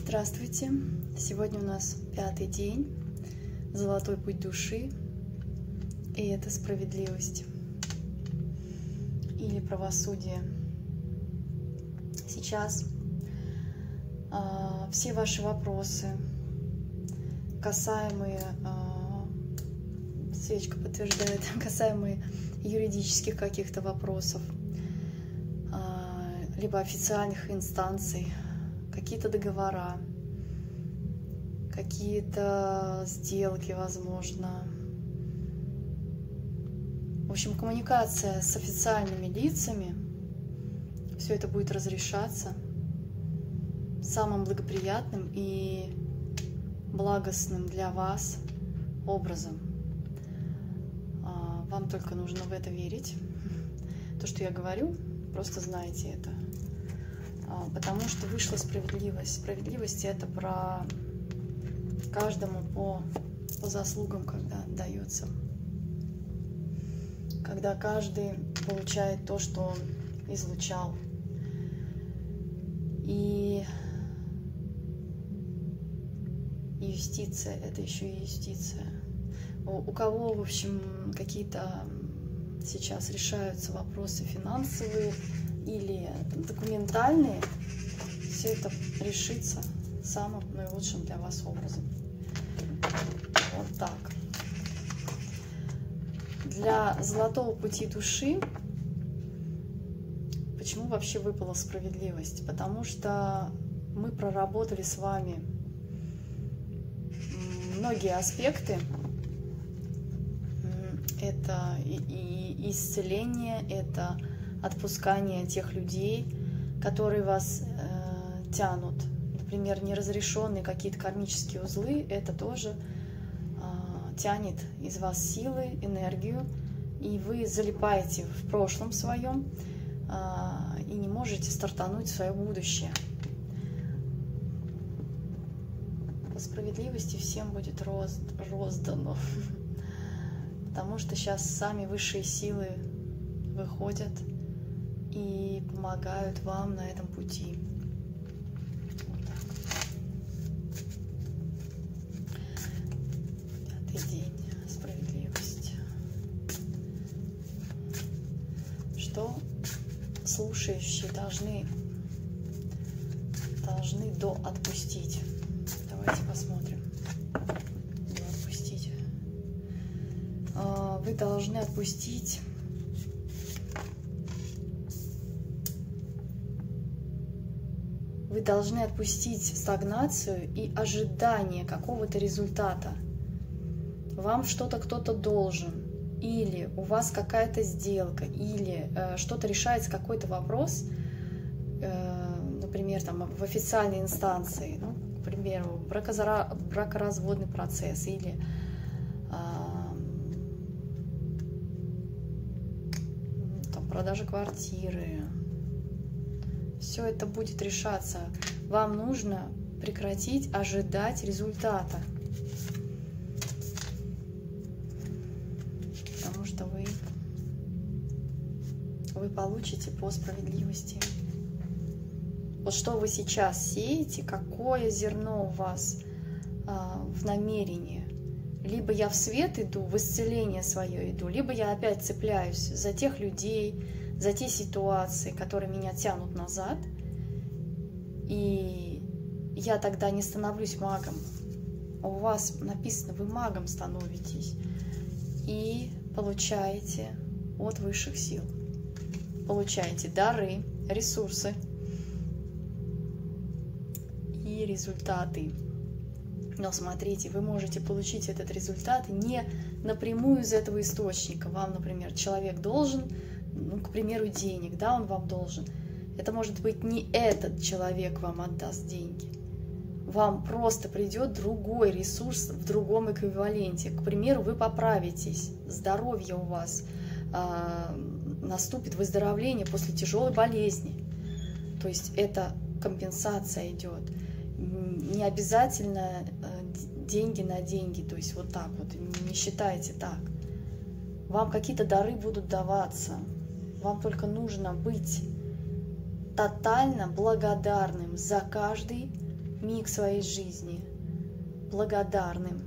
Здравствуйте! Сегодня у нас 5-й день, золотой путь души, и это справедливость или правосудие. Сейчас все ваши вопросы, касаемые, свечка подтверждает, касаемые юридических каких-то вопросов, либо официальных инстанций, какие-то договора, какие-то сделки, возможно. В общем, коммуникация с официальными лицами, все это будет разрешаться самым благоприятным и благостным для вас образом. Вам только нужно в это верить. То, что я говорю, просто знайте это. Потому что вышла справедливость. Справедливость — это про каждому по заслугам, когда дается. Когда каждый получает то, что он излучал. И юстиция — это еще и юстиция. У кого, в общем, какие-то сейчас решаются вопросы финансовые или документальные, все это решится самым наилучшим для вас образом. Вот так. Для золотого пути души почему вообще выпала справедливость? Потому что мы проработали с вами многие аспекты. Это и исцеление, это отпускание тех людей, которые вас тянут. Например, неразрешенные какие-то кармические узлы, это тоже тянет из вас силы, энергию, и вы залипаете в прошлом своем и не можете стартануть в свое будущее. По справедливости всем будет роздано, потому что сейчас сами высшие силы выходят и помогают вам на этом пути. Вот так. 5-й день. Справедливость. Что слушающие должны отпустить? Давайте посмотрим. Отпустить. Вы должны отпустить стагнацию и ожидание какого-то результата. Вам что-то кто-то должен, или у вас какая-то сделка, или что-то решается, какой-то вопрос, например, там, в официальной инстанции, ну, к примеру, бракоразводный процесс, или продажа квартиры. Все это будет решаться. Вам нужно прекратить ожидать результата. Потому что вы получите по справедливости. Вот что вы сейчас сеете, какое зерно у вас в намерении. Либо я в свет иду, в исцеление свое иду, либо я опять цепляюсь за тех людей, за те ситуации, которые меня тянут назад, и я тогда не становлюсь магом. У вас написано, вы магом становитесь и получаете от высших сил. Получаете дары, ресурсы и результаты. Но смотрите, вы можете получить этот результат не напрямую из этого источника. Вам, например, человек должен, ну, к примеру, денег, да, он вам должен. Это может быть не этот человек вам отдаст деньги. Вам просто придет другой ресурс в другом эквиваленте. К примеру, вы поправитесь, здоровье у вас, наступит выздоровление после тяжелой болезни. То есть это компенсация идет. Не обязательно деньги на деньги, то есть вот так вот, не считайте так. Вам какие-то дары будут даваться. Вам только нужно быть тотально благодарным за каждый миг своей жизни благодарным.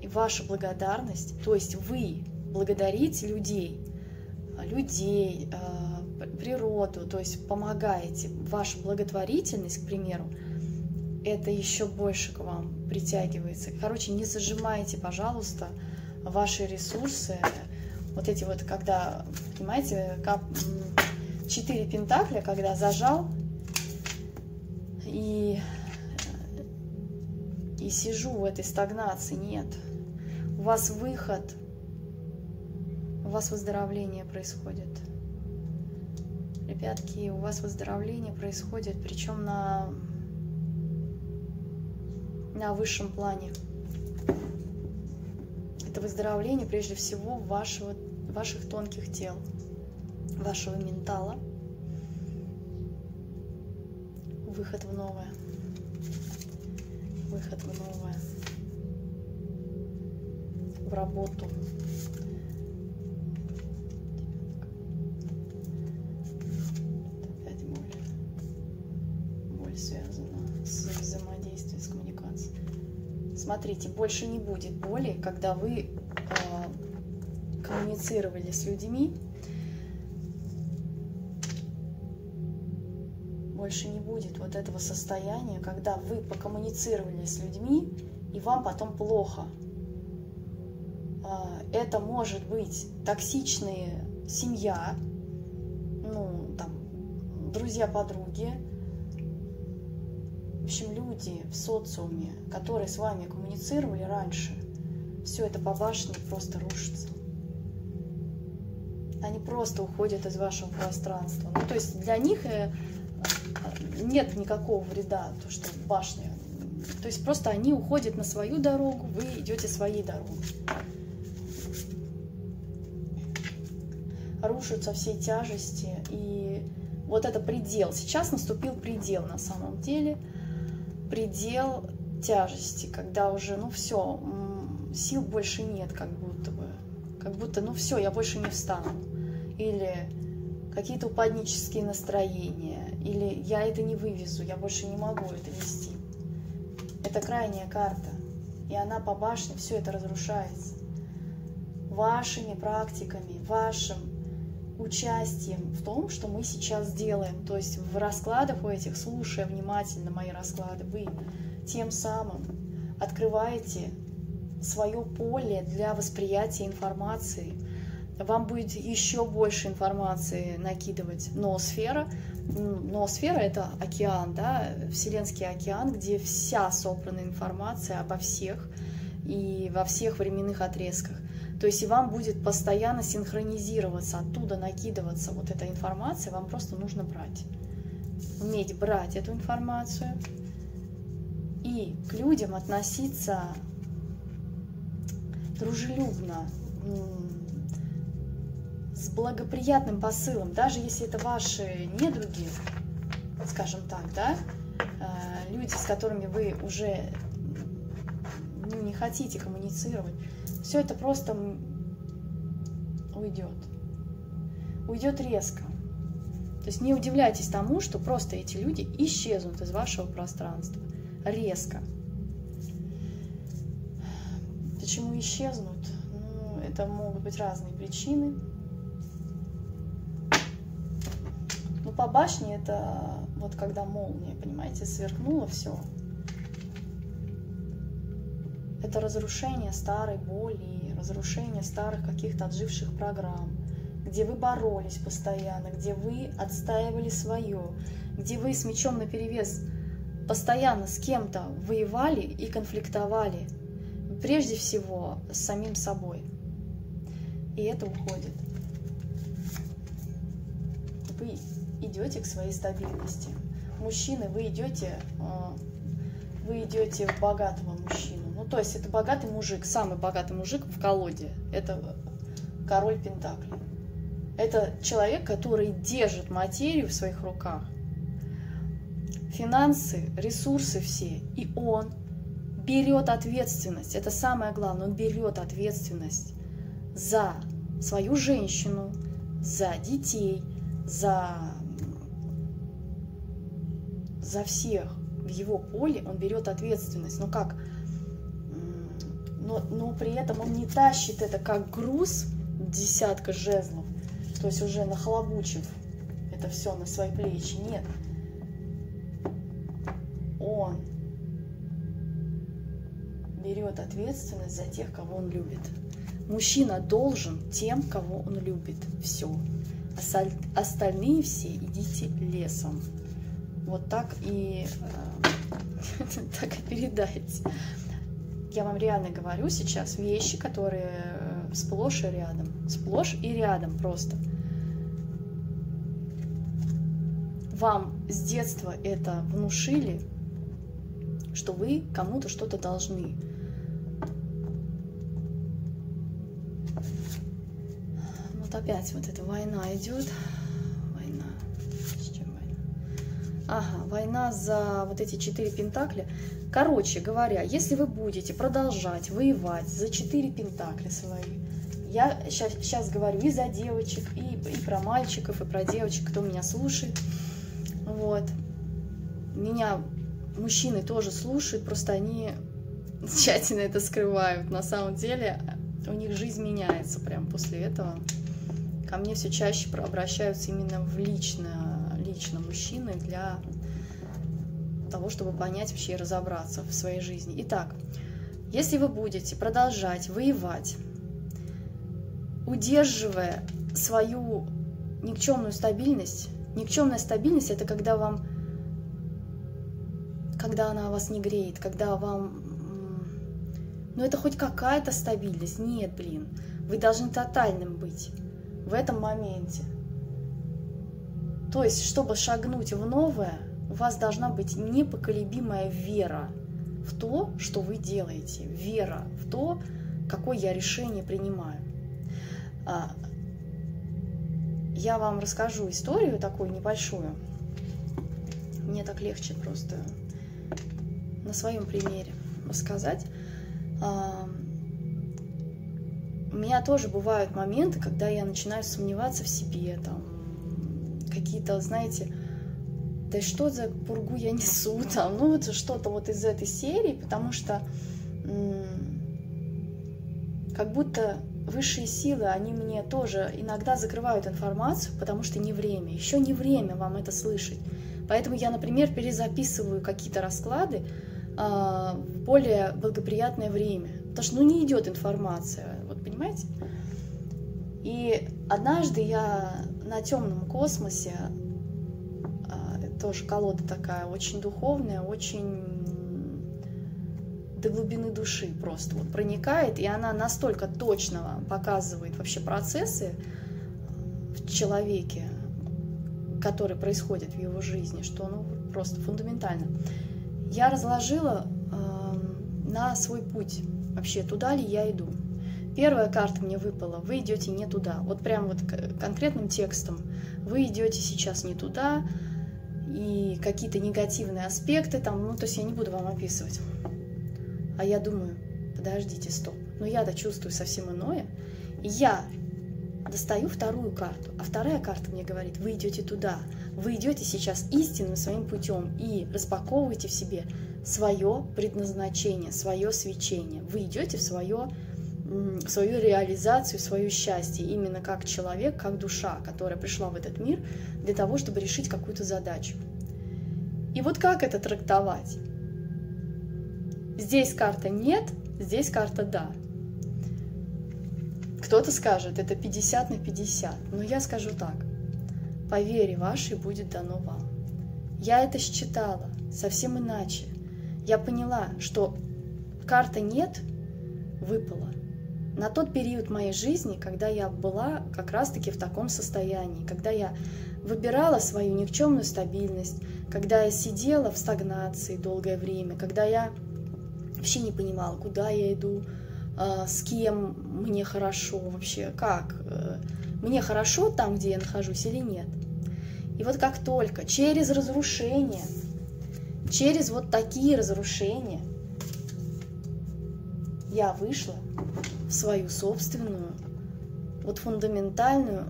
И ваша благодарность, то есть вы благодарите людей, природу, то есть помогаете, ваша благотворительность, к примеру, это еще больше к вам притягивается. Короче, не зажимайте, пожалуйста, ваши ресурсы. Вот эти вот, когда, понимаете, 4 пентакля, когда зажал и сижу в этой стагнации, нет. У вас выход, у вас выздоровление происходит. Ребятки, у вас выздоровление происходит, причем на высшем плане. Это выздоровление прежде всего ваших тонких тел, вашего ментала. Выход в новое. Выход в новое. В работу. Опять боль. Боль связана с взаимодействием, с коммуникацией. Смотрите, больше не будет боли, когда вы коммуницировали с людьми. Больше не будет вот этого состояния, когда вы покоммуницировали с людьми, и вам потом плохо. Это может быть токсичная семья, ну, там, друзья-подруги, в общем, люди в социуме, которые с вами коммуницировали раньше, все это по башне просто рушится. Они просто уходят из вашего пространства. Ну, то есть для них нет никакого вреда, то, что башня. То есть просто они уходят на свою дорогу, вы идете своей дорогой. Рушатся все тяжести, и вот это предел. Сейчас наступил предел на самом деле. Предел тяжести, когда уже, ну все, сил больше нет, как будто, ну все, я больше не встану. Или какие-то упаднические настроения, или я это не вывезу, я больше не могу это нести. Это крайняя карта, и она по башне, все это разрушается. Вашими практиками, вашим участием в том, что мы сейчас делаем, то есть в раскладах у этих, слушая внимательно мои расклады, вы тем самым открываете свое поле для восприятия информации. Вам будет еще больше информации накидывать ноосфера. Ноосфера — это океан, да, Вселенский океан, где вся собранная информация обо всех и во всех временных отрезках. То есть и вам будет постоянно синхронизироваться, оттуда накидываться вот эта информация, вам просто нужно брать. Уметь брать эту информацию и к людям относиться дружелюбно, с благоприятным посылом, даже если это ваши недруги, скажем так, да, люди, с которыми вы уже не хотите коммуницировать, все это просто уйдет. Уйдет резко. То есть не удивляйтесь тому, что просто эти люди исчезнут из вашего пространства. Резко. Почему исчезнут? Ну, это могут быть разные причины. Ну, по башне это вот когда молния, понимаете, сверкнуло все. Это разрушение старой боли, разрушение старых каких-то отживших программ, где вы боролись постоянно, где вы отстаивали свое, где вы с мечом наперевес постоянно с кем-то воевали и конфликтовали, прежде всего с самим собой. И это уходит. Вы идете к своей стабильности. Мужчины, вы идете в богатого мужчину. Ну, то есть это богатый мужик, самый богатый мужик в колоде. Это король пентаклей. Это человек, который держит материю в своих руках. Финансы, ресурсы все. И он берет ответственность. Это самое главное. Он берет ответственность за свою женщину, за детей, за всех в его поле, он берет ответственность. Но как? Но при этом он не тащит это как груз, десятка жезлов, то есть уже нахлобучив это все на свои плечи. Нет. Он берет ответственность за тех, кого он любит. Мужчина должен тем, кого он любит. Все. Остальные все идите лесом. Вот так и так и передайте. Я вам реально говорю сейчас вещи, которые сплошь и рядом. Сплошь и рядом просто. Вам с детства это внушили, что вы кому-то что-то должны. Вот опять вот эта война идет. Война. С чем война? Ага, война за вот эти 4 пентакля. Короче говоря, если вы будете продолжать воевать за 4 пентакля свои, я сейчас говорю и за девочек, и про мальчиков, и про девочек, кто меня слушает. Вот. Меня мужчины тоже слушают, просто они тщательно это скрывают. На самом деле у них жизнь меняется прям после этого. Ко мне все чаще обращаются именно в лично мужчины для того, чтобы понять вообще и разобраться в своей жизни. Итак, если вы будете продолжать воевать, удерживая свою никчемную стабильность, никчемная стабильность — это когда она вас не греет, когда вам... Ну, это хоть какая-то стабильность. Нет, блин. Вы должны тотальным быть в этом моменте. То есть, чтобы шагнуть в новое, у вас должна быть непоколебимая вера в то, что вы делаете. Вера в то, какое я решение принимаю. Я вам расскажу историю такую небольшую. Мне так легче просто на своем примере рассказать. У меня тоже бывают моменты, когда я начинаю сомневаться в себе, там, какие-то, знаете, да что за пургу я несу, там, ну, это что-то вот из этой серии, потому что как будто высшие силы, они мне тоже иногда закрывают информацию, потому что не время, еще не время вам это слышать. Поэтому я, например, перезаписываю какие-то расклады в более благоприятное время, потому что, ну, не идет информация, вот понимаете? И однажды я на темном космосе, тоже колода такая, очень духовная, очень до глубины души просто вот проникает, и она настолько точно показывает вообще процессы в человеке, которые происходят в его жизни, что ну просто фундаментально. Я разложила на свой путь, вообще туда ли я иду. Первая карта мне выпала: вы идете не туда. Вот прям вот конкретным текстом: вы идете сейчас не туда, и какие-то негативные аспекты там, ну то есть я не буду вам описывать. А я думаю, подождите, стоп, но я-то чувствую совсем иное. И я достаю вторую карту, а вторая карта мне говорит: вы идете туда, вы идете сейчас истинным своим путем и распаковываете в себе свое предназначение, свое свечение. Вы идете в свою реализацию, свое счастье, именно как человек, как душа, которая пришла в этот мир для того, чтобы решить какую-то задачу. И вот как это трактовать? Здесь карта «нет», здесь карта «да». Кто-то скажет, это 50 на 50, но я скажу так: по вере вашей будет дано вам. Я это считала совсем иначе. Я поняла, что карта «нет» выпала на тот период моей жизни, когда я была как раз-таки в таком состоянии, когда я выбирала свою никчемную стабильность, когда я сидела в стагнации долгое время, когда я вообще не понимала, куда я иду, с кем мне хорошо вообще, как, мне хорошо там, где я нахожусь или нет. И вот как только через разрушение, через вот такие разрушения я вышла в свою собственную, вот фундаментальную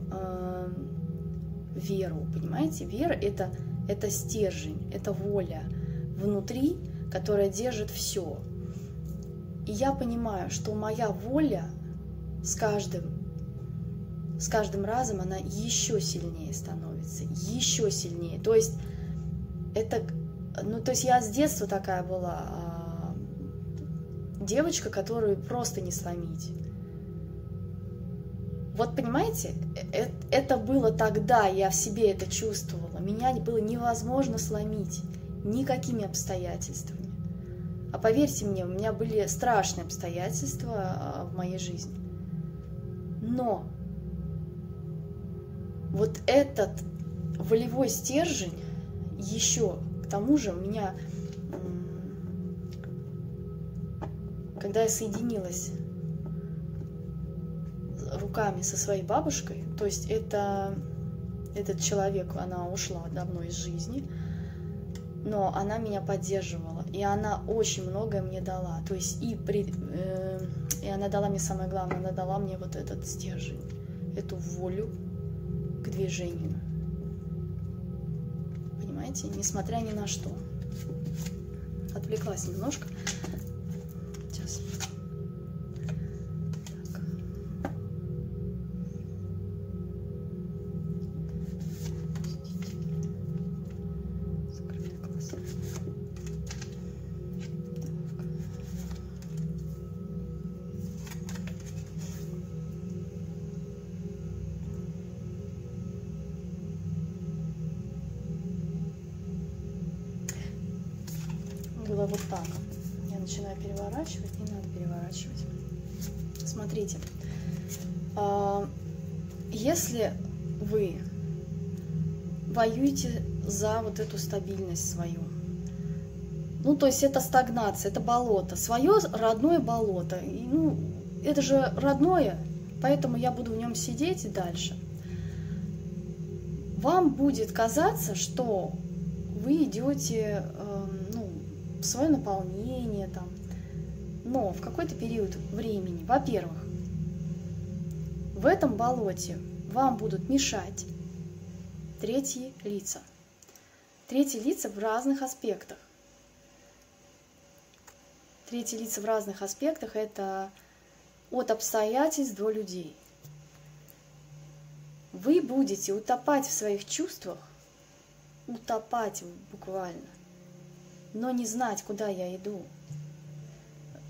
веру, понимаете? Вера — это стержень, это воля, внутри, которая держит все. И я понимаю, что моя воля с каждым разом она еще сильнее становится, еще сильнее. То есть это, то есть я с детства такая была девочка, которую просто не сломить. Вот понимаете, это было тогда, я в себе это чувствовала. Меня было невозможно сломить никакими обстоятельствами. А поверьте мне, у меня были страшные обстоятельства в моей жизни. Но вот этот волевой стержень еще, к тому же у меня, когда я соединилась руками со своей бабушкой, то есть этот человек, она ушла давно из жизни, но она меня поддерживала, и она очень многое мне дала, то есть и она дала мне самое главное, она дала мне вот этот стержень, эту волю к движению, понимаете, несмотря ни на что. Отвлеклась немножко. Сейчас. Так. Закрыть глаза. Было вот так. Я начинаю переворачивать, не надо переворачивать. Смотрите, если вы воюете за вот эту стабильность свою, ну, то есть это стагнация, это болото, свое родное болото, и, ну, это же родное, поэтому я буду в нем сидеть и дальше. Вам будет казаться, что вы идете в свое наполнение, там. Но в какой-то период времени, во-первых, в этом болоте вам будут мешать третьи лица. Третьи лица в разных аспектах. Третьи лица в разных аспектах – это от обстоятельств до людей. Вы будете утопать в своих чувствах, утопать буквально, но не знать, куда я иду.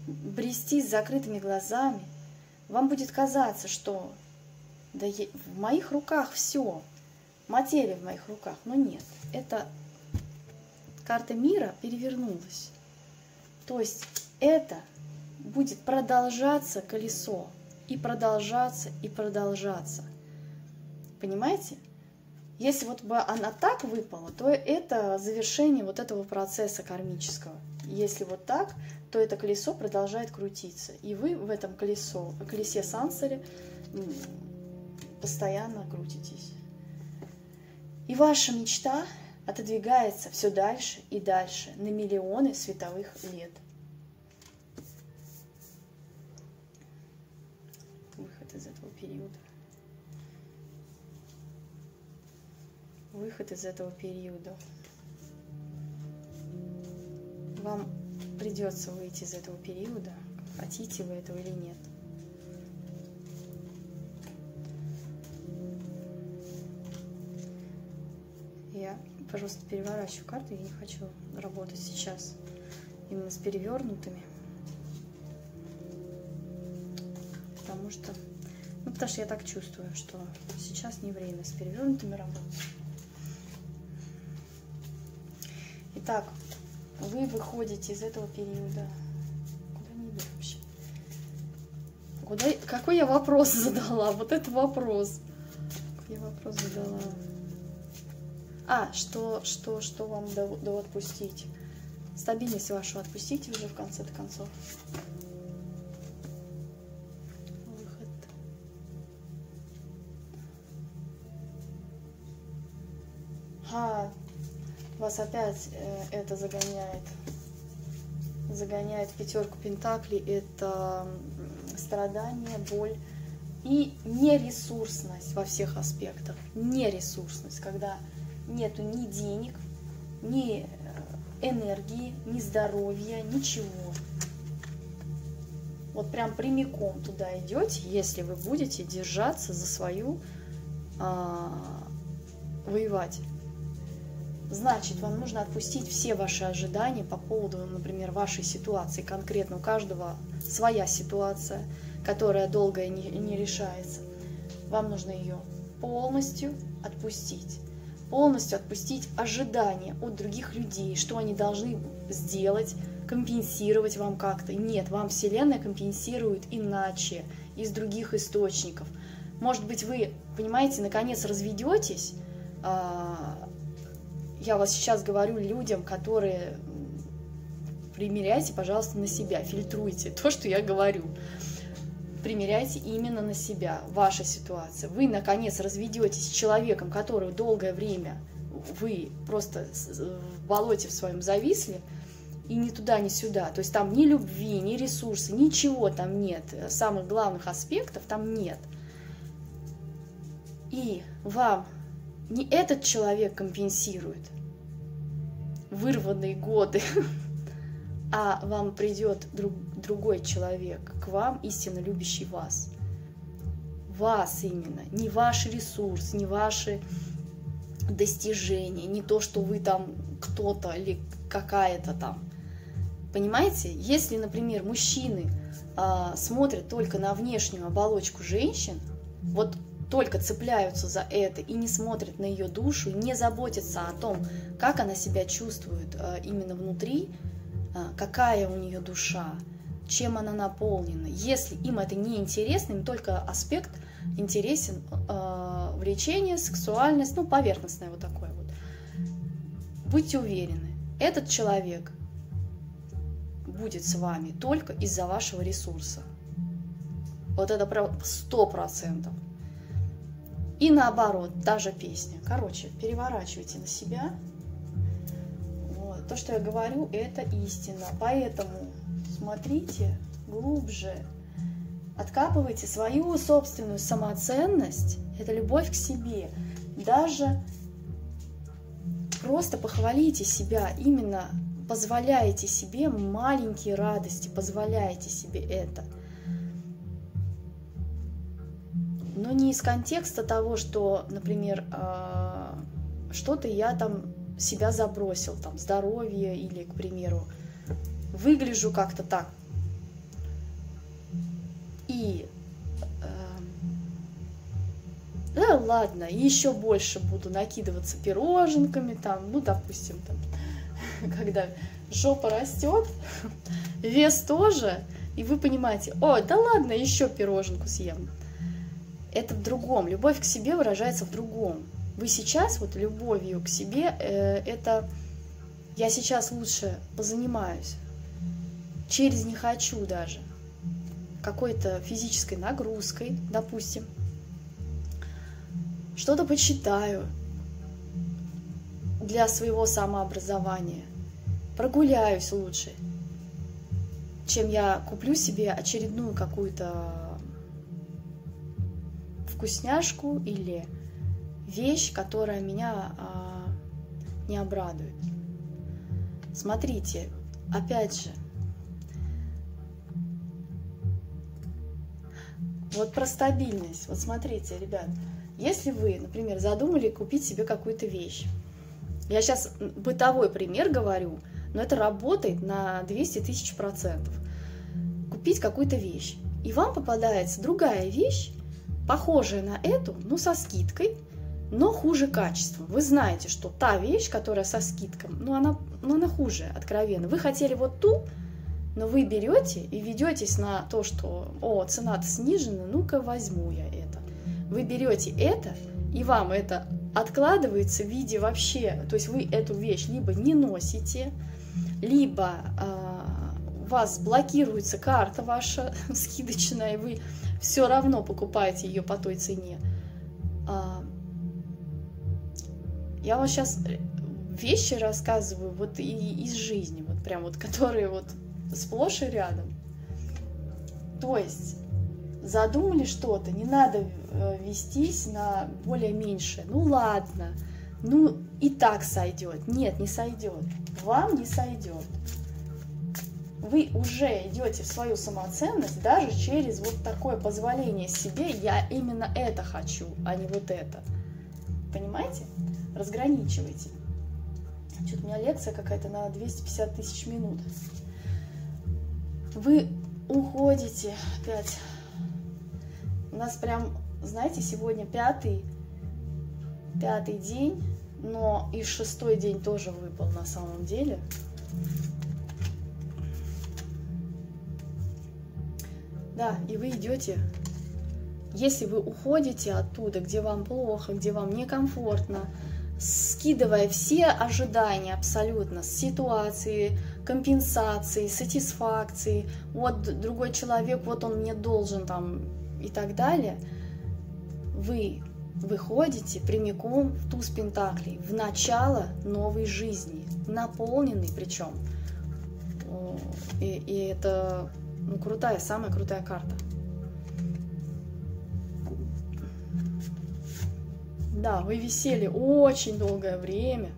Брести с закрытыми глазами. Вам будет казаться, что да, в моих руках все, материя в моих руках. Но нет, это карта мира перевернулась. То есть это будет продолжаться колесо, и продолжаться, и продолжаться. Понимаете? Если вот бы она так выпала, то это завершение вот этого процесса кармического. Если вот так, то это колесо продолжает крутиться. И вы в этом колесе сансари постоянно крутитесь. И ваша мечта отодвигается все дальше и дальше, на миллионы световых лет. Выход из этого периода. Выход из этого периода. Вам придется выйти из этого периода, хотите вы этого или нет. Я просто переворачиваю карты, я не хочу работать сейчас именно с перевернутыми, потому что я так чувствую, что сейчас не время с перевернутыми работать. Итак, вы выходите из этого периода. Куда не иду вообще? Какой я вопрос задала? Вот это вопрос. Какой я вопрос задала? Что вам до отпустить? Стабильность вашу отпустите уже в конце-то концов. Выход. Вас опять это загоняет в пятерку пентаклей. Это страдание, боль и нересурсность во всех аспектах. Нересурсность, когда нету ни денег, ни энергии, ни здоровья, ничего. Вот прям прямиком туда идете, если вы будете держаться за свою, воевать. Значит, вам нужно отпустить все ваши ожидания по поводу, например, вашей ситуации. Конкретно у каждого своя ситуация, которая долго не решается. Вам нужно ее полностью отпустить. Полностью отпустить ожидания от других людей, что они должны сделать, компенсировать вам как-то. Нет, вам Вселенная компенсирует иначе, из других источников. Может быть, вы, понимаете, наконец разведетесь. Я вас сейчас говорю людям, которые... Примеряйте, пожалуйста, на себя, фильтруйте то, что я говорю. Примеряйте именно на себя, ваша ситуация. Вы, наконец, разведетесь с человеком, которого долгое время вы просто в болоте в своем зависли, и ни туда, ни сюда. То есть там ни любви, ни ресурсов, ничего там нет. Самых главных аспектов там нет. И вам не этот человек компенсирует вырванные годы, а вам придет другой человек к вам, истинно любящий вас. Вас именно, не ваш ресурс, не ваши достижения, не то, что вы там кто-то или какая-то там. Понимаете, если, например, мужчины смотрят только на внешнюю оболочку женщин, вот только цепляются за это и не смотрят на ее душу, не заботятся о том, как она себя чувствует именно внутри, какая у нее душа, чем она наполнена. Если им это не интересно, им только аспект интересен, влечение, сексуальность, ну, поверхностное вот такое вот. Будьте уверены, этот человек будет с вами только из-за вашего ресурса. Вот это прям 100%. И наоборот, та же песня. Короче, переворачивайте на себя. Вот. То, что я говорю, это истина. Поэтому смотрите глубже. Откапывайте свою собственную самоценность. Это любовь к себе. Даже просто похвалите себя. Именно позволяете себе маленькие радости. Позволяете себе это. Но не из контекста того, что, например, что-то я там себя забросил, там, здоровье или, к примеру, выгляжу как-то так. И, да ладно, еще больше буду накидываться пироженками, там, ну, допустим, там, когда жопа растет, вес тоже, и вы понимаете, ой, да ладно, еще пироженку съем. Это в другом. Любовь к себе выражается в другом. Вы сейчас вот любовью к себе, это я сейчас лучше позанимаюсь, через не хочу даже, какой-то физической нагрузкой, допустим, что-то почитаю для своего самообразования, прогуляюсь лучше, чем я куплю себе очередную какую-то вкусняшку или вещь, которая меня не обрадует. Смотрите, опять же, вот про стабильность. Вот смотрите, ребят, если вы, например, задумали купить себе какую-то вещь, я сейчас бытовой пример говорю, но это работает на 200 000%. Купить какую-то вещь, и вам попадается другая вещь, похожая на эту, но со скидкой, но хуже качеством. Вы знаете, что та вещь, которая со скидкой, она хуже, откровенно. Вы хотели вот ту, но вы берете и ведетесь на то, что, о, цена-то снижена, ну-ка возьму я это. Вы берете это, и вам это откладывается в виде вообще, то есть вы эту вещь либо не носите, либо у вас блокируется карта ваша скидочная, и вы все равно покупаете ее по той цене. Я вам сейчас вещи рассказываю вот из жизни, вот прям вот, которые вот сплошь и рядом. То есть задумали что-то, не надо вестись на более меньшее. Ну ладно, ну и так сойдет. Нет, не сойдет. вам не сойдет. Вы уже идете в свою самоценность даже через вот такое позволение себе: я именно это хочу, а не вот это. Понимаете? Разграничивайте. Что-то у меня лекция какая-то на 250 тысяч минут. Вы уходите опять. У нас прям, знаете, сегодня пятый день, но и 6-й день тоже выпал на самом деле. Да, и вы идете. Если вы уходите оттуда, где вам плохо, где вам некомфортно, скидывая все ожидания абсолютно с ситуации, компенсации, сатисфакции, вот другой человек, вот он мне должен там и так далее, вы выходите прямиком в туз пентаклей, в начало новой жизни, наполненный причем. И это крутая, самая крутая карта. Да, вы висели очень долгое время,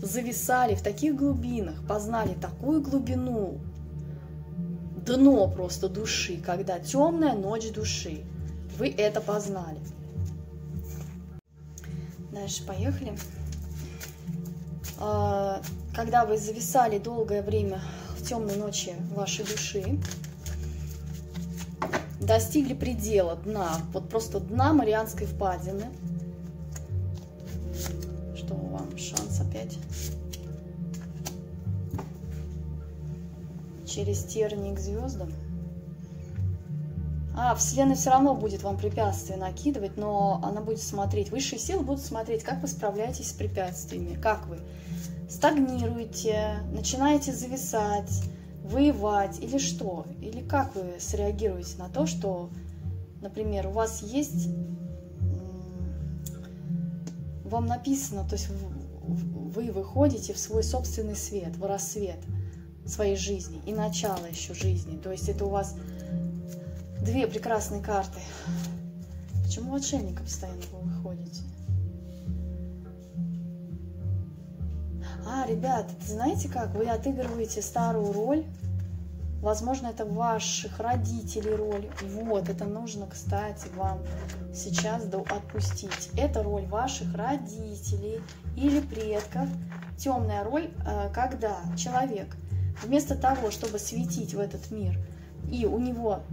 зависали в таких глубинах, познали такую глубину, дно просто души, когда темная ночь души. Вы это познали. Дальше поехали. Когда вы зависали долгое время в темной ночи вашей души, достигли предела, дна, вот просто дна Марианской впадины. Что вам шанс опять? Через тернии к звездам. Вселенная все равно будет вам препятствия накидывать, но она будет смотреть, высшие силы будут смотреть, как вы справляетесь с препятствиями, как вы стагнируете, начинаете зависать, воевать или что, или как вы среагируете на то, что, например, у вас есть, вам написано, то есть вы выходите в свой собственный свет, в рассвет своей жизни и начало еще жизни, то есть это у вас две прекрасные карты. Почему отшельника постоянно вы выходите? Ребят, знаете как? Вы отыгрываете старую роль. Возможно, это ваших родителей роль. Вот, это нужно, кстати, вам сейчас отпустить. Это роль ваших родителей или предков. Темная роль, когда человек вместо того, чтобы светить в этот мир, и у него,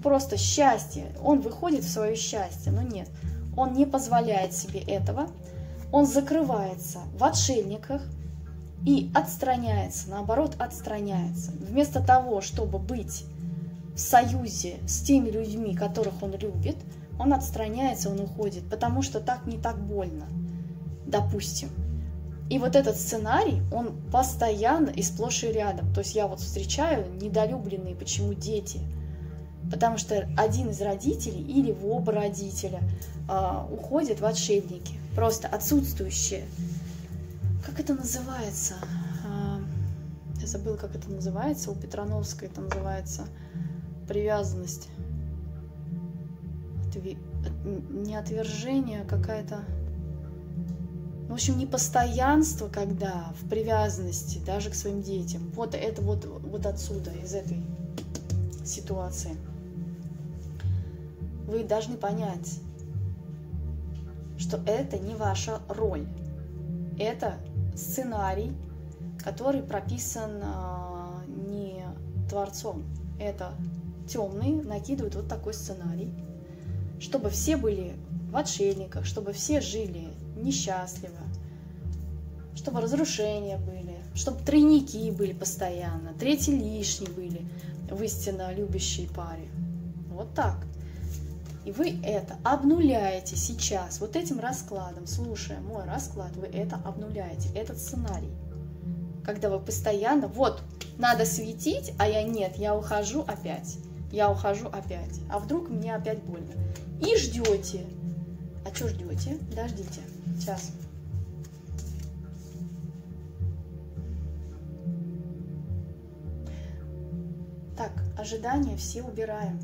просто счастье, он выходит в свое счастье, но нет, он не позволяет себе этого, он закрывается в отшельниках и отстраняется, наоборот, отстраняется. Вместо того, чтобы быть в союзе с теми людьми, которых он любит, он отстраняется, он уходит, потому что так не так больно, допустим. И вот этот сценарий, он постоянно и сплошь и рядом. То есть я вот встречаю недолюбленные почему дети. Потому что один из родителей или в оба родителя уходит в отшельники. Просто отсутствующие. Как это называется? Я забыла, как это называется. У Петрановской это называется привязанность. Не отвержение, какая-то... В общем, непостоянство, когда в привязанности даже к своим детям. Вот это вот отсюда, из этой ситуации. Вы должны понять, что это не ваша роль. Это сценарий, который прописан не Творцом. Это темные накидывают вот такой сценарий, чтобы все были в отшельниках, чтобы все жили несчастливо, чтобы разрушения были, чтобы тройники были постоянно, третьи лишние были в истинно любящей паре. Вот так. И вы это обнуляете сейчас, вот этим раскладом, слушая мой расклад, вы это обнуляете, этот сценарий. Когда вы постоянно, вот, надо светить, а я нет, я ухожу опять, а вдруг мне опять больно. И ждете. А что ждете? Подождите. Сейчас. Так, ожидания все убираем.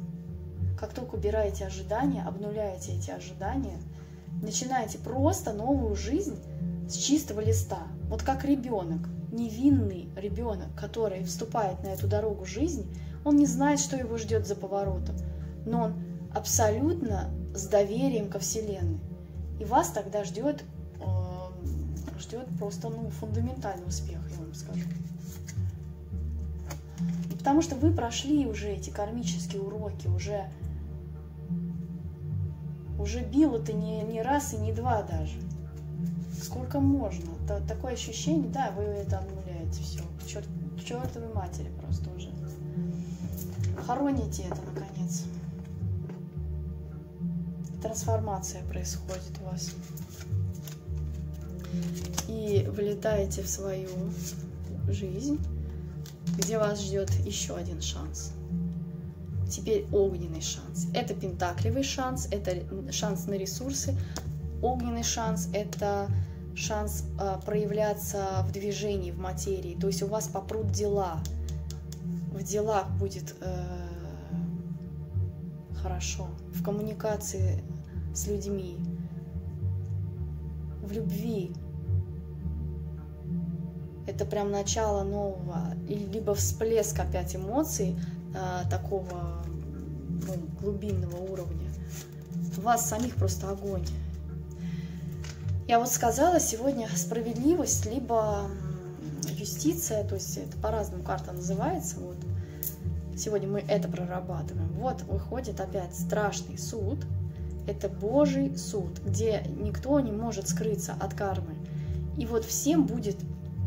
Как только убираете ожидания, обнуляете эти ожидания, начинаете просто новую жизнь с чистого листа. Вот как ребенок. невинный ребенок, который вступает на эту дорогу жизни, он не знает, что его ждет за поворотом, но он абсолютно с доверием ко Вселенной. И вас тогда ждет просто фундаментальный успех, я вам скажу. Потому что вы прошли уже эти кармические уроки, уже било ты не раз и не два даже. Сколько можно? Такое ощущение, да, вы это обнуляете все. К чертовой матери просто уже. Хороните это, наконец. Трансформация происходит у вас. И вылетаете в свою жизнь, где вас ждет еще один шанс. Теперь огненный шанс. Это пентаклевый шанс, это шанс на ресурсы. Огненный шанс – это шанс проявляться в движении, в материи. То есть у вас попрут дела. В делах будет хорошо. В коммуникации с людьми. В любви. Это прям начало нового. Либо всплеск опять эмоций такого глубинного уровня. У вас самих просто огонь. Я вот сказала сегодня справедливость, либо юстиция, то есть это по-разному карта называется. Вот. Сегодня мы это прорабатываем. Вот выходит опять страшный суд. Это Божий суд, где никто не может скрыться от кармы. И вот всем будет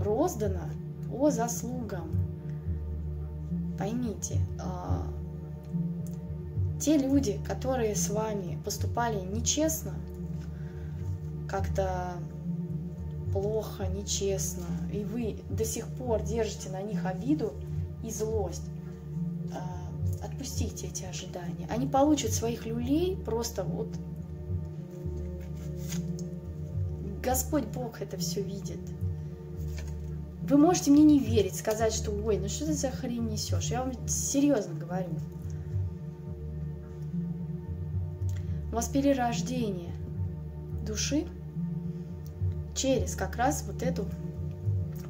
роздано по заслугам. Поймите, те люди, которые с вами поступали нечестно, как-то плохо, нечестно, и вы до сих пор держите на них обиду и злость, отпустите эти ожидания. Они получат своих люлей просто вот. Господь Бог это все видит. Вы можете мне не верить, сказать, что ой, ну что ты за хрень несешь? Я вам серьезно говорю. У вас перерождение души через как раз вот это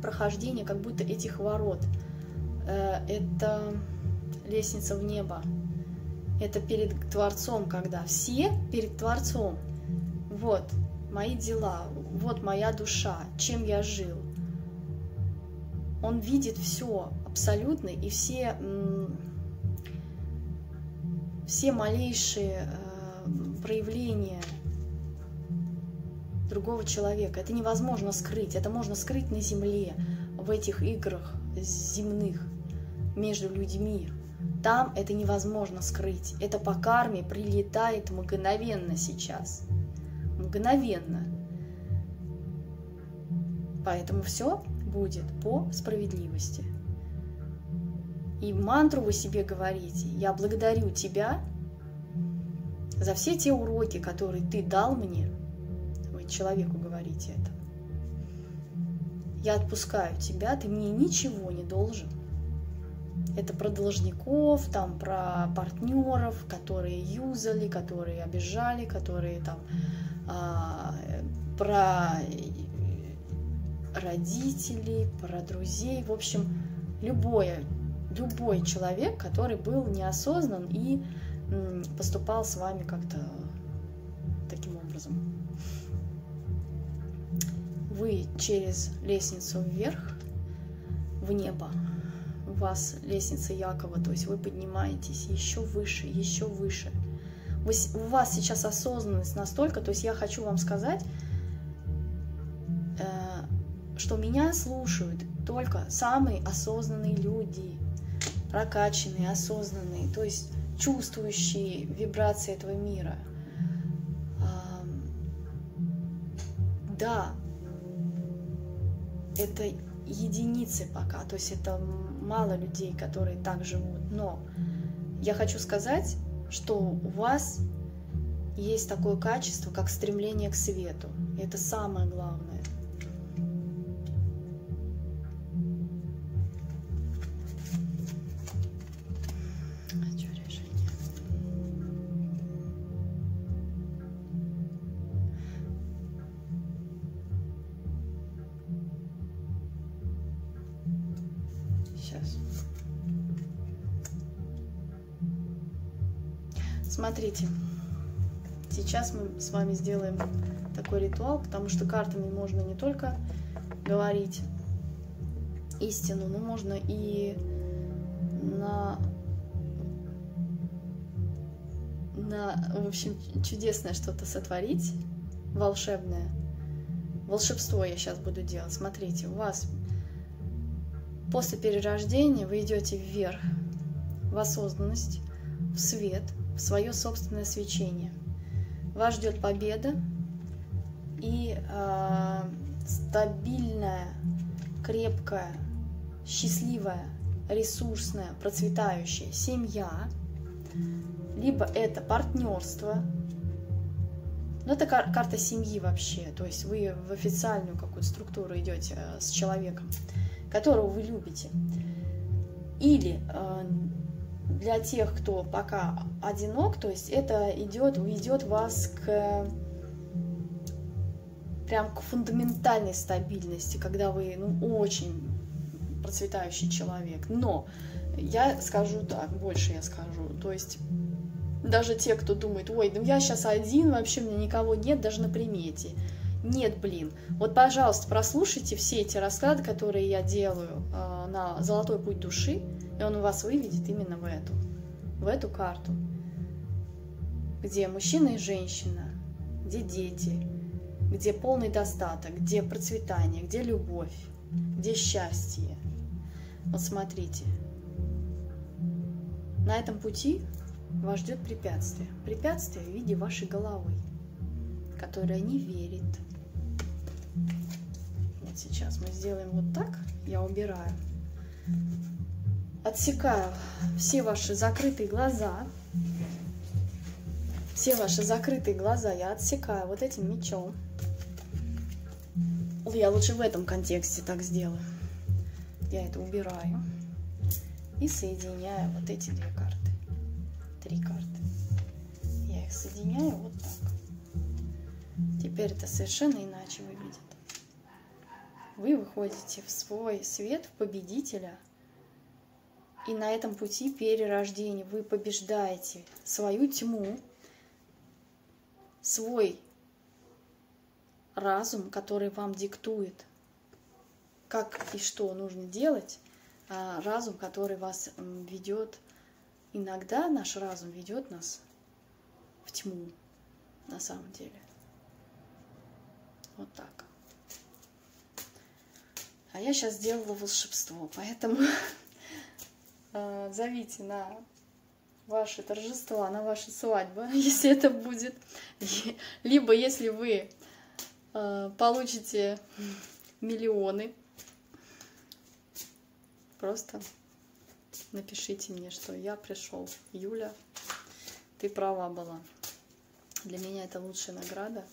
прохождение как будто этих ворот. Это лестница в небо. Это перед Творцом, когда все перед Творцом. Вот мои дела, вот моя душа, чем я жил. Он видит все абсолютно, и все малейшие проявления другого человека. Это невозможно скрыть. Это можно скрыть на земле, в этих играх земных, между людьми. Там это невозможно скрыть. Это по карме прилетает мгновенно сейчас. Мгновенно. Поэтому все будет по справедливости. И мантру вы себе говорите: я благодарю тебя за все те уроки, которые ты дал мне. Вы человеку говорите это. Я отпускаю тебя, ты мне ничего не должен. Это про должников, там, про партнеров, которые юзали, которые обижали, которые там, про родителей, про друзей. В общем, любой человек, который был неосознан и поступал с вами как-то таким образом. Вы через лестницу вверх, в небо. У вас лестница Якова, то есть вы поднимаетесь еще выше, еще выше. У вас сейчас осознанность настолько, то есть я хочу вам сказать, что меня слушают только самые осознанные люди, прокачанные, осознанные, то есть чувствующие вибрации этого мира. Да, это единицы пока, то есть это мало людей, которые так живут, но я хочу сказать, что у вас есть такое качество, как стремление к свету. Это самое главное. Сейчас. Смотрите, сейчас мы с вами сделаем такой ритуал, потому что картами можно не только говорить истину, но можно и в общем, чудесное что-то сотворить, волшебное. Волшебство я сейчас буду делать. Смотрите, у вас после перерождения вы идете вверх, в осознанность, в свет, в свое собственное свечение. Вас ждет победа и стабильная, крепкая, счастливая, ресурсная, процветающая семья, либо это партнерство. Но это карта семьи вообще, то есть вы в официальную какую-то структуру идете с человеком, которого вы любите. Или для тех, кто пока одинок, то есть это ведет вас прям к фундаментальной стабильности, когда вы очень процветающий человек. Но я скажу так, больше я скажу, то есть даже те, кто думает, ой, ну я сейчас один, вообще у меня никого нет, даже на примете. Нет, блин. Вот, пожалуйста, прослушайте все эти расклады, которые я делаю на «Золотой путь души», и он вас выведет именно в эту карту, где мужчина и женщина, где дети, где полный достаток, где процветание, где любовь, где счастье. Вот смотрите, на этом пути вас ждет препятствие. Препятствие в виде вашей головы, которая не верит. Вот сейчас мы сделаем вот так. Я убираю. Отсекаю все ваши закрытые глаза. Все ваши закрытые глаза я отсекаю вот этим мечом. Я лучше в этом контексте так сделаю. Я это убираю. И соединяю вот эти две карты. 3 карты. Я их соединяю вот так. Теперь это совершенно иначе выглядит. Вы выходите в свой свет, в победителя. И на этом пути перерождения вы побеждаете свою тьму, свой разум, который вам диктует, как и что нужно делать, а разум, который вас ведет. Иногда наш разум ведет нас в тьму, на самом деле. Вот так. А я сейчас сделала волшебство, поэтому зовите на ваши торжества, на ваши свадьбы, если это будет. Либо если вы получите миллионы, просто напишите мне, что я пришел. Юля, ты права была. Для меня это лучшая награда.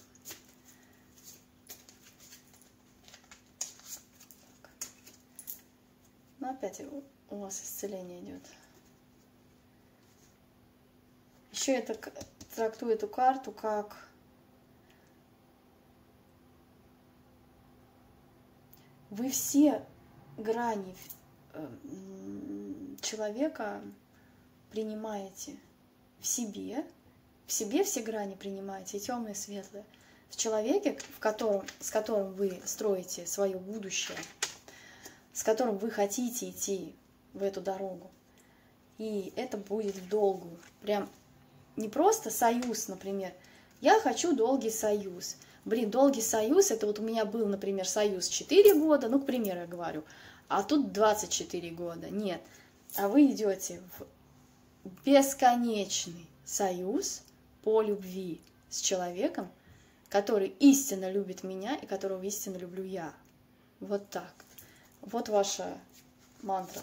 Но опять у вас исцеление идет. Еще я трактую эту карту как вы все грани человека принимаете в себе все грани принимаете, и темные, и светлые. В человеке, с которым вы строите свое будущее, с которым вы хотите идти в эту дорогу. И это будет в долгую. Прям не просто союз, например. Я хочу долгий союз. Блин, долгий союз, это вот у меня был, например, союз 4 года, ну, к примеру, я говорю, а тут 24 года. Нет. А вы идете в бесконечный союз по любви с человеком, который истинно любит меня и которого истинно люблю я. Вот так. Вот ваша мантра.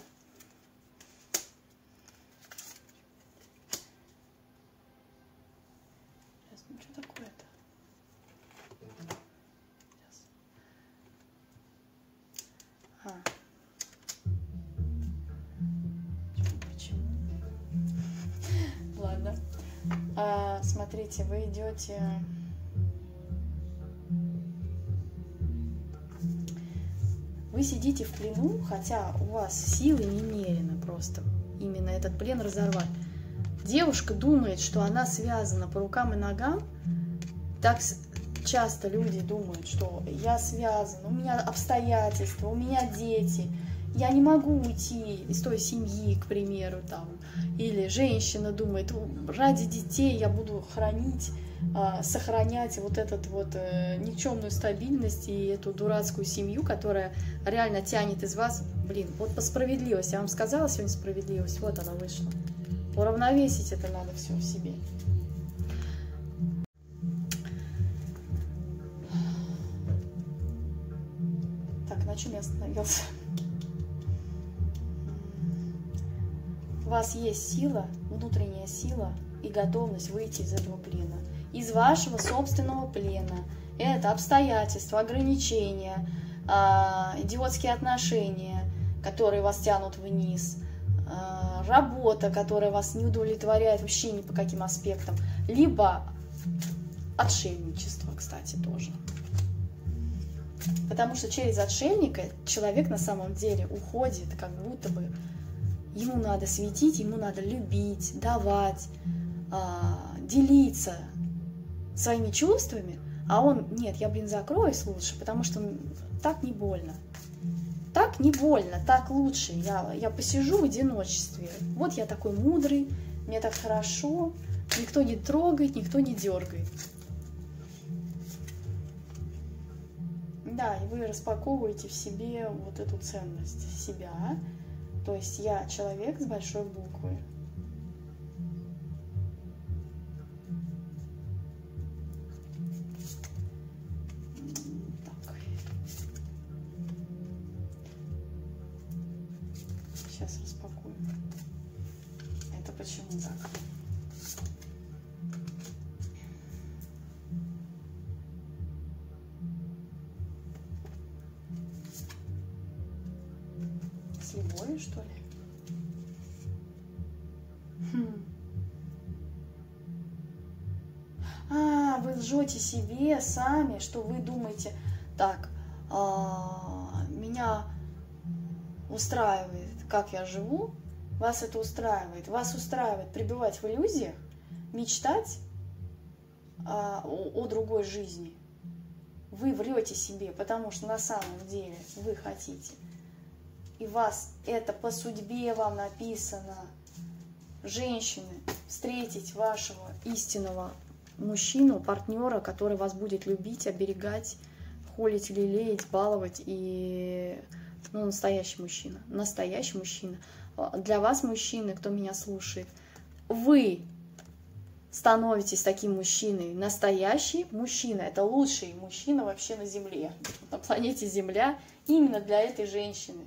Сейчас, ну что такое-то? Почему? Ладно. Смотрите, вы идете... Вы сидите в плену, хотя у вас силы немерено просто именно этот плен разорвать. Девушка думает, что она связана по рукам и ногам. Так часто люди думают, что я связан, у меня обстоятельства, у меня дети, я не могу уйти из той семьи, к примеру, там. Или женщина думает, ради детей я буду хранить, сохранять вот этот вот никчемную стабильность и эту дурацкую семью, которая реально тянет из вас. Блин, вот по справедливости, я вам сказала сегодня справедливость, вот она вышла. Уравновесить это надо все в себе. Так, на чем я остановился? У вас есть сила, внутренняя сила и готовность выйти из этого плена. Из вашего собственного плена. Это обстоятельства, ограничения, идиотские отношения, которые вас тянут вниз, работа, которая вас не удовлетворяет вообще ни по каким аспектам, либо отшельничество, кстати, тоже. Потому что через отшельника человек на самом деле уходит, как будто бы ему надо светить, ему надо любить, давать, делиться своими чувствами, а он, нет, я, блин, закроюсь лучше, потому что так не больно. Так не больно, так лучше. Я посижу в одиночестве. Вот я такой мудрый, мне так хорошо, никто не трогает, никто не дергает. Да, и вы распаковываете в себе вот эту ценность себя. То есть я человек с большой буквы. Так. Сейчас распакую. Это почему так? С любовью, что ли? Вы лжете себе сами, что вы думаете, так, меня устраивает, как я живу, вас это устраивает. Вас устраивает пребывать в иллюзиях, мечтать о другой жизни. Вы врете себе, потому что на самом деле вы хотите. И вас это по судьбе вам написано. Женщины, встретить вашего истинного мужчину, партнера, который вас будет любить, оберегать, холить, лелеять, баловать. И настоящий мужчина. Настоящий мужчина. Для вас, мужчины, кто меня слушает, вы становитесь таким мужчиной. Настоящий мужчина. Это лучший мужчина вообще на Земле. На планете Земля. Именно для этой женщины,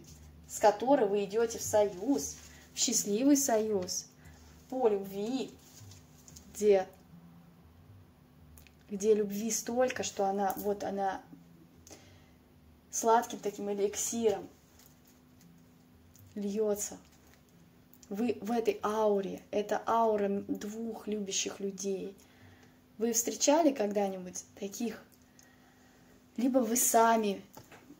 с которой вы идете в союз, в счастливый союз, по любви, где любви столько, что она сладким таким эликсиром льется. Вы в этой ауре, это аура двух любящих людей. Вы встречали когда-нибудь таких? Либо вы сами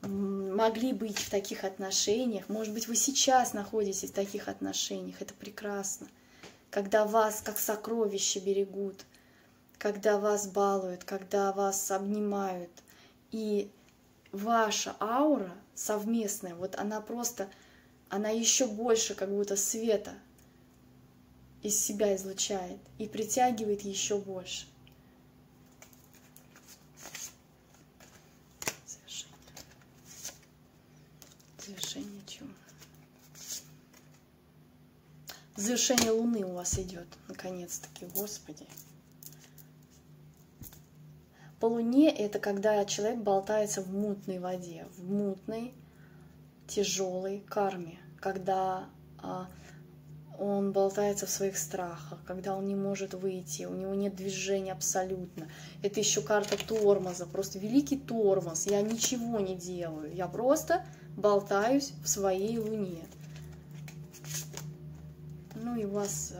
могли быть в таких отношениях, может быть, вы сейчас находитесь в таких отношениях, это прекрасно. Когда вас как сокровище берегут, когда вас балуют, когда вас обнимают. И ваша аура совместная, вот она просто, она еще больше как будто света из себя излучает и притягивает еще больше. Завершение чего? Завершение Луны у вас идет, наконец-таки, Господи. По Луне это когда человек болтается в мутной воде, в мутной, тяжелой карме, когда он болтается в своих страхах, когда он не может выйти, у него нет движения абсолютно. Это еще карта тормоза, просто великий тормоз. Я ничего не делаю, я просто болтаюсь в своей Луне. Ну и у вас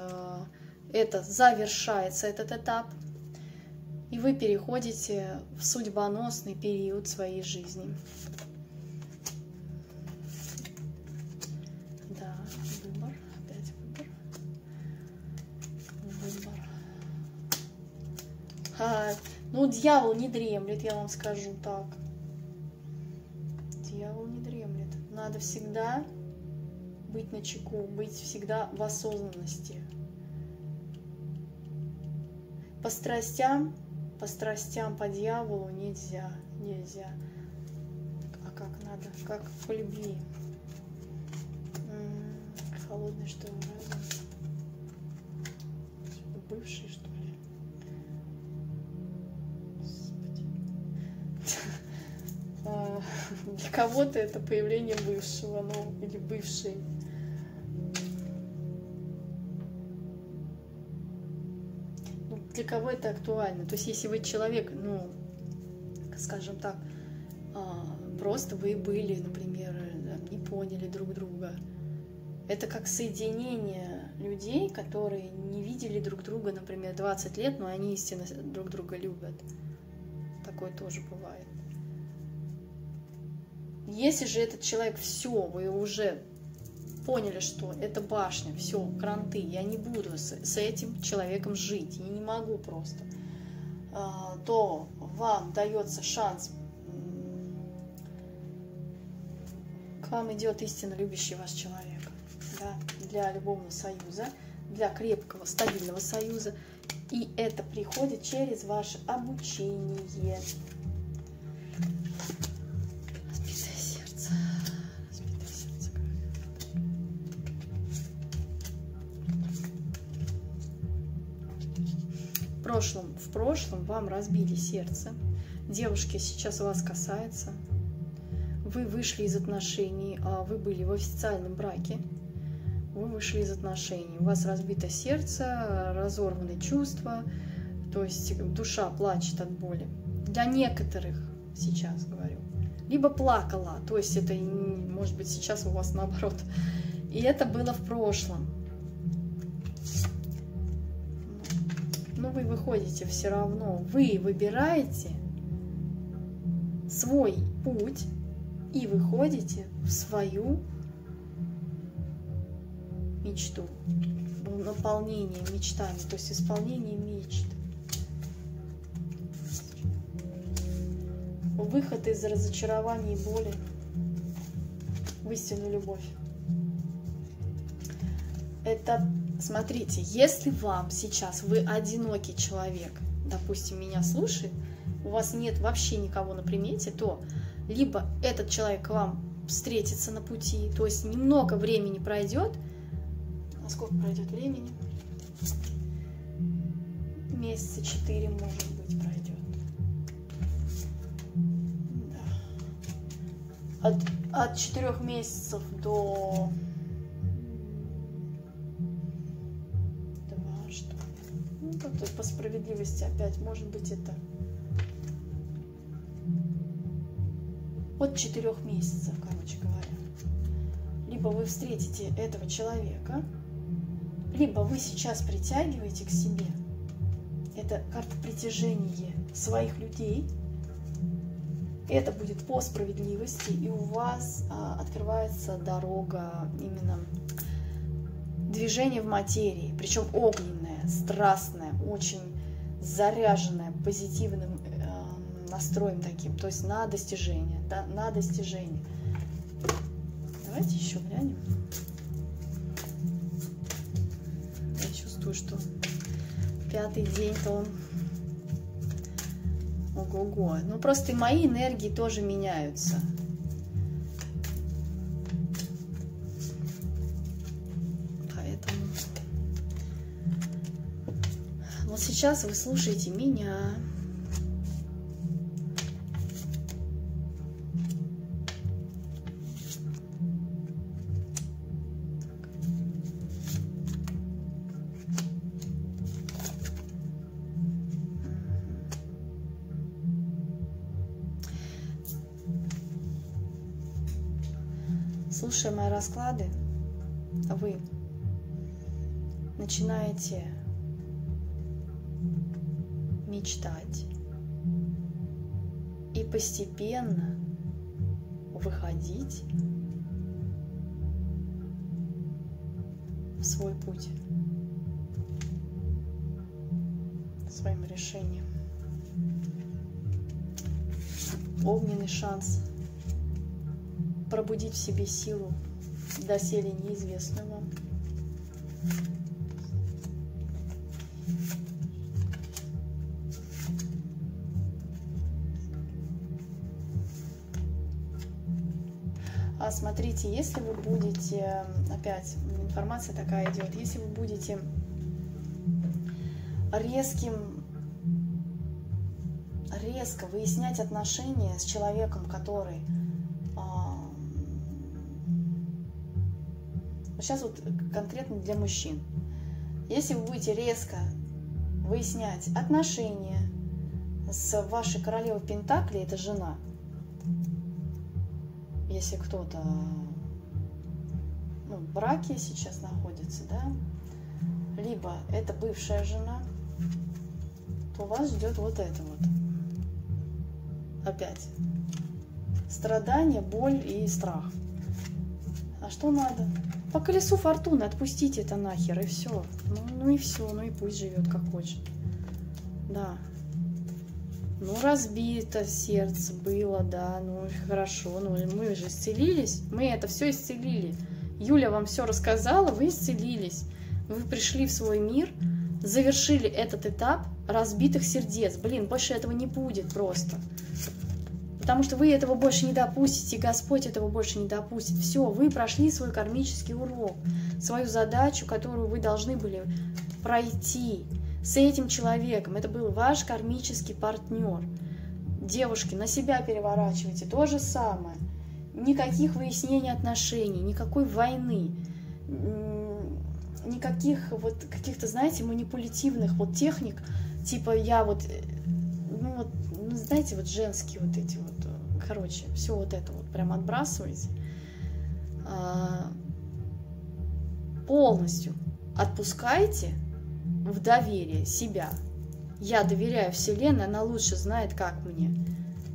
это завершается, этот этап, и вы переходите в судьбоносный период своей жизни. Выбор, опять выбор. Выбор. Ну, дьявол не дремлет, я вам скажу так. Дьявол не дремлет. Надо всегда быть начеку, быть всегда в осознанности. По страстям, по дьяволу нельзя. А как надо? Как по любви? Холодный, что ли, разум? Бывший, что ли? Господи. Для кого-то это появление бывшего, ну, или бывшей. Ну, для кого это актуально? То есть, если вы человек, ну, скажем так, просто вы были, например, не поняли друг друга. Это как соединение людей, которые не видели друг друга, например, 20 лет, но они истинно друг друга любят. Такое тоже бывает. Если же этот человек, все, вы уже поняли, что это башня, все, кранты, я не буду с этим человеком жить, я не могу просто, то вам дается шанс, к вам идет истинно любящий вас человек, да, для любовного союза, для крепкого, стабильного союза, и это приходит через ваше обучение. Разбитое сердце, В прошлом вам разбили сердце, девушки, сейчас вас касается, вы вышли из отношений, вы были в официальном браке, вы вышли из отношений, у вас разбито сердце, разорваны чувства, то есть душа плачет от боли. Для некоторых, сейчас говорю, либо плакала, то есть это, может быть, сейчас у вас наоборот, и это было в прошлом. Но вы выходите все равно, вы выбираете свой путь и выходите в свою мечту, наполнение мечтами, то есть исполнение мечт. Выход из разочарования и боли в истинную любовь. Это, смотрите, если вам сейчас, вы одинокий человек, допустим, меня слушает, у вас нет вообще никого на примете, то либо этот человек к вам встретится на пути, то есть немного времени пройдет. А сколько пройдет времени? Месяца 4, может быть, пройдет. Да. От 4 месяцев до 2, что ли. Ну, как-то по справедливости опять, может быть, это от 4 месяцев, короче говоря. Либо вы встретите этого человека, либо вы сейчас притягиваете к себе. Это карта притяжения своих людей. Это будет по справедливости, и у вас открывается дорога именно движения в материи, причем огненная, страстная, очень заряженная позитивным настроем таким, то есть на достижение, да, на достижение. Давайте еще глянем. Я чувствую, что 5-й день-то он... Ого-го. Ну, просто и мои энергии тоже меняются. Поэтому... Вот сейчас вы слушаете меня. Слушая мои расклады, вы начинаете мечтать и постепенно выходить в свой путь своим решением. Огненный шанс пробудить в себе силу, доселе неизвестную вам. А смотрите, если вы будете, опять информация такая идет, если вы будете резко выяснять отношения с человеком, который... Сейчас вот конкретно для мужчин. Если вы будете резко выяснять отношения с вашей королевой Пентаклей, это жена, если кто-то в браке сейчас находится, да, либо это бывшая жена, то вас ждет вот это вот. Опять. Страдание, боль и страх. А что надо? По колесу фортуны отпустите это нахер, и все. Ну и все, ну и пусть живет как хочет. Да. Ну, разбито сердце было, да, ну хорошо, ну мы же исцелились, мы это все исцелили. Юля вам все рассказала, вы исцелились. Вы пришли в свой мир, завершили этот этап разбитых сердец. Блин, больше этого не будет просто. Потому что вы этого больше не допустите, Господь этого больше не допустит. Все, вы прошли свой кармический урок, свою задачу, которую вы должны были пройти с этим человеком. Это был ваш кармический партнер. Девушки, на себя переворачивайте то же самое. Никаких выяснений отношений, никакой войны, никаких вот каких-то, знаете, манипулятивных вот техник, типа я вот, знаете, вот женские вот эти вот, короче, все вот это вот прям отбрасывайте. Полностью отпускайте в доверие себя. Я доверяю Вселенной, она лучше знает, как мне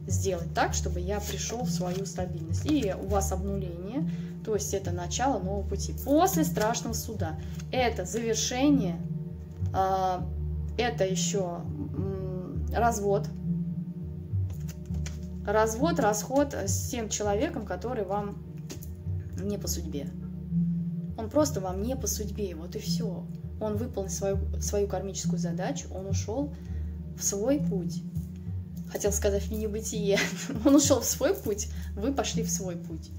сделать так, чтобы я пришел в свою стабильность. И у вас обнуление, то есть это начало нового пути. После страшного суда. Это завершение, это еще развод. Развод, расход с тем человеком, который вам не по судьбе. Он просто вам не по судьбе, вот и все. Он выполнил свою кармическую задачу, он ушел в свой путь. Хотел сказать в небытие. Он ушел в свой путь, вы пошли в свой путь.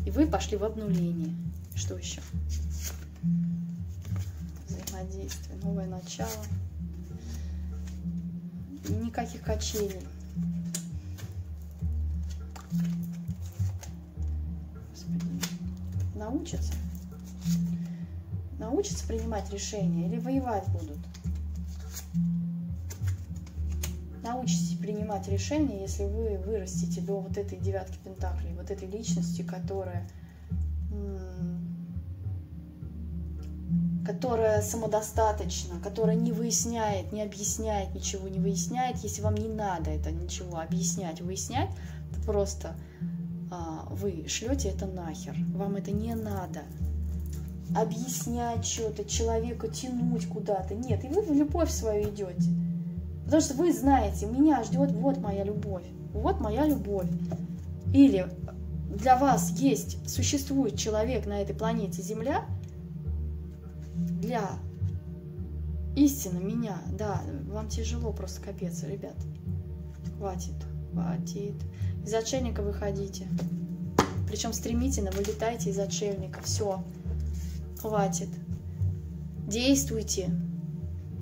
И вы пошли в обнуление. Что еще? Взаимодействие, новое начало. Никаких качелей. Господи. Научатся принимать решения или воевать будут? Научитесь принимать решения, если вы вырастете до вот этой девятки пентаклей, вот этой личности, которая самодостаточна, которая не выясняет, не объясняет ничего, не выясняет, если вам не надо это ничего объяснять, выяснять, то просто вы шлете это нахер, вам это не надо. Объяснять что-то, человека тянуть куда-то. Нет, и вы в любовь свою идете. Потому что вы знаете, меня ждет вот моя любовь. Вот моя любовь. Или для вас существует человек на этой планете Земля, для истины меня, да, вам тяжело просто капец, ребят. Хватит. Из отшельника выходите. Причем стремительно вылетайте из отшельника. Все. Хватит. Действуйте.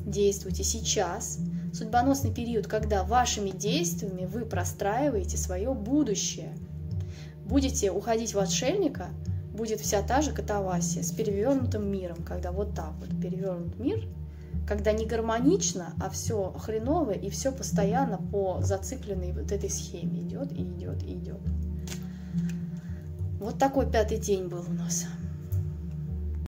Действуйте сейчас. Судьбоносный период, когда вашими действиями вы простраиваете свое будущее. Будете уходить в отшельника, будет вся та же катавасия с перевернутым миром, когда вот так вот перевернут мир, когда не гармонично, а все хреново и все постоянно по зацикленной вот этой схеме идет и идет и идет. Вот такой 5-й день был у нас.